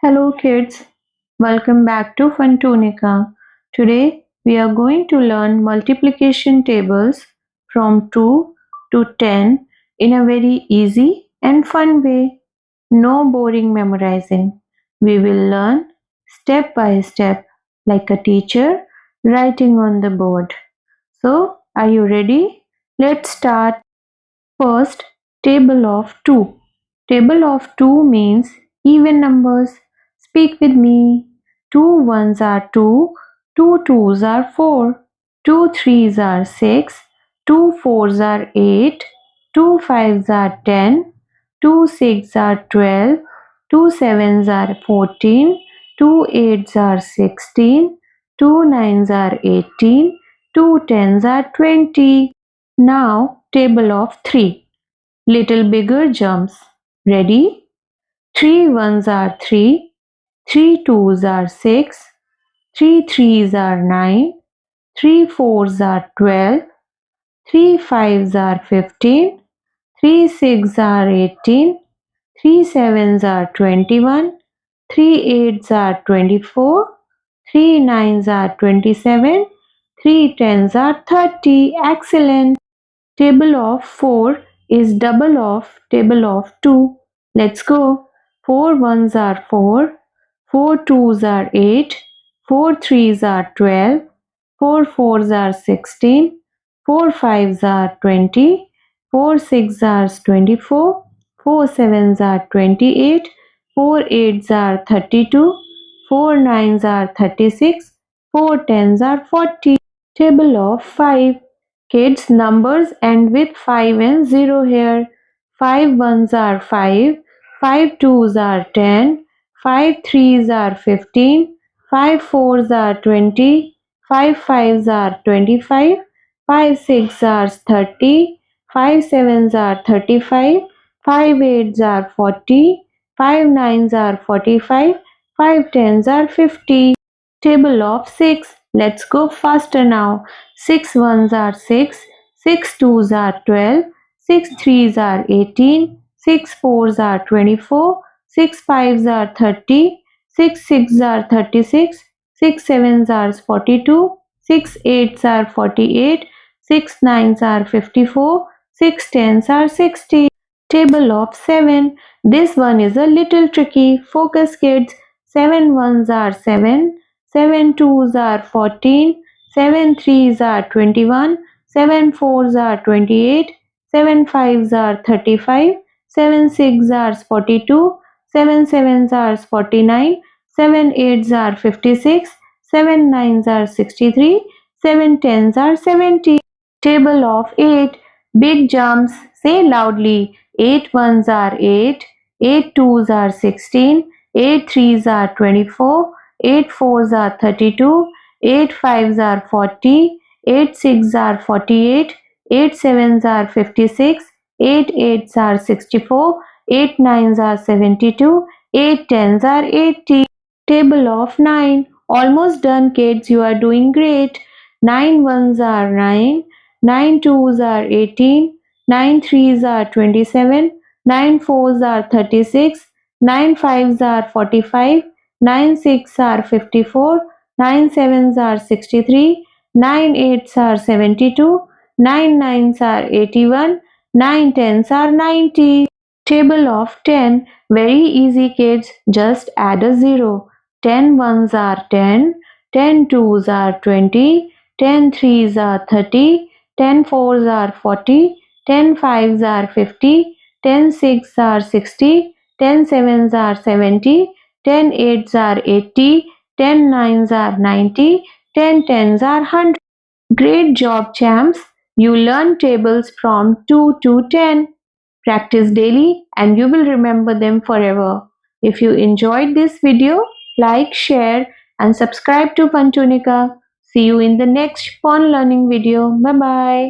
Hello kids, welcome back to Funtoonica. Today we are going to learn multiplication tables from 2 to 10 in a very easy and fun way. No boring memorizing. We will learn step by step like a teacher writing on the board. So, are you ready? Let's start. First, table of 2. Table of 2 means even numbers. Speak with me. 2 ones are 2, 2 twos are 4, 2 threes are 6, 2 fours are 8, 2 fives are 10, 2 six are 12, 2 sevens are 14, 2 eights are 16, 2 nines are 18, 2 tens are 20. Now, table of 3. Little bigger jumps. Ready? 3 ones are 3, 3 twos are 6, 3 threes are 9, 3 fours are 12, 3 fives are 15, 3 six are 18, 3 sevens are 21, 3 eights are 24, 3 nines are 27, 3 tens are 30. Excellent. Table of 4 is double of table of 2. Let's go. 4 ones are 4, 4 twos are 8, 4 threes are 12, 4 fours are 16, 4 fives are 20, 4 six are 24, 4 sevens are 28, 4 eights are 32, 4 nines are 36, 4 tens are 40. Table of 5. Kids, numbers end with 5 and 0 here. 5 ones are 5, 5 twos are 10, 5 threes are 15, 5 fours are 20, 5 fives are 25, 5 six are 30, 5 sevens are 35, 5 eights are 40, 5 nines are 45, 5 tens are 50. Table of 6. Let's go faster now. 6 ones are 6, 6 twos are 12, 6 threes are 18, 6 fours are 24, 6 fives are 30, 6 six are 36, 6 sevens are 42, 6 eights are 48, 6 nines are 54, 6 tens are 60. Table of 7. This one is a little tricky. Focus kids. 7 ones are 7, 7 twos are 14, 7 threes are 21, 7 fours are 28, 7 fives are 35, 7 six are 42, 7 sevens are 49, 7 eights are 56, 7 nines are 63, 7 tens are 70. Table of 8. Big jumps. Say loudly. 8 ones are 8, 8 twos are 16, 8 threes are 24, 8 fours are 32, 8 fives are 40, 8 six are 48, 8 sevens are 56, 8 eights are 64, 8 nines are 72, 8 tens are 80. Table of 9. Almost done kids, you are doing great. 9 ones are 9, 9 twos are 18, 9 threes are 27, 9 fours are 36, 9 fives are 45, 9 six are 54, 9 sevens are 63, 9 eights are 72, 9 nines are 81, 9 tens are 90. Table of 10. Very easy kids, just add a 0. 10 ones are 10, 10 twos are 20, 10 threes are 30, 10 fours are 40, 10 fives are 50, 10 six are 60, 10 sevens are 70, 10 eights are 80, 10 nines are 90, 10 tens are 100. Great job, champs! You learn tables from 2 to 10. Practice daily and you will remember them forever. If you enjoyed this video, like, share and subscribe to Funtoonica. See you in the next fun learning video. Bye bye.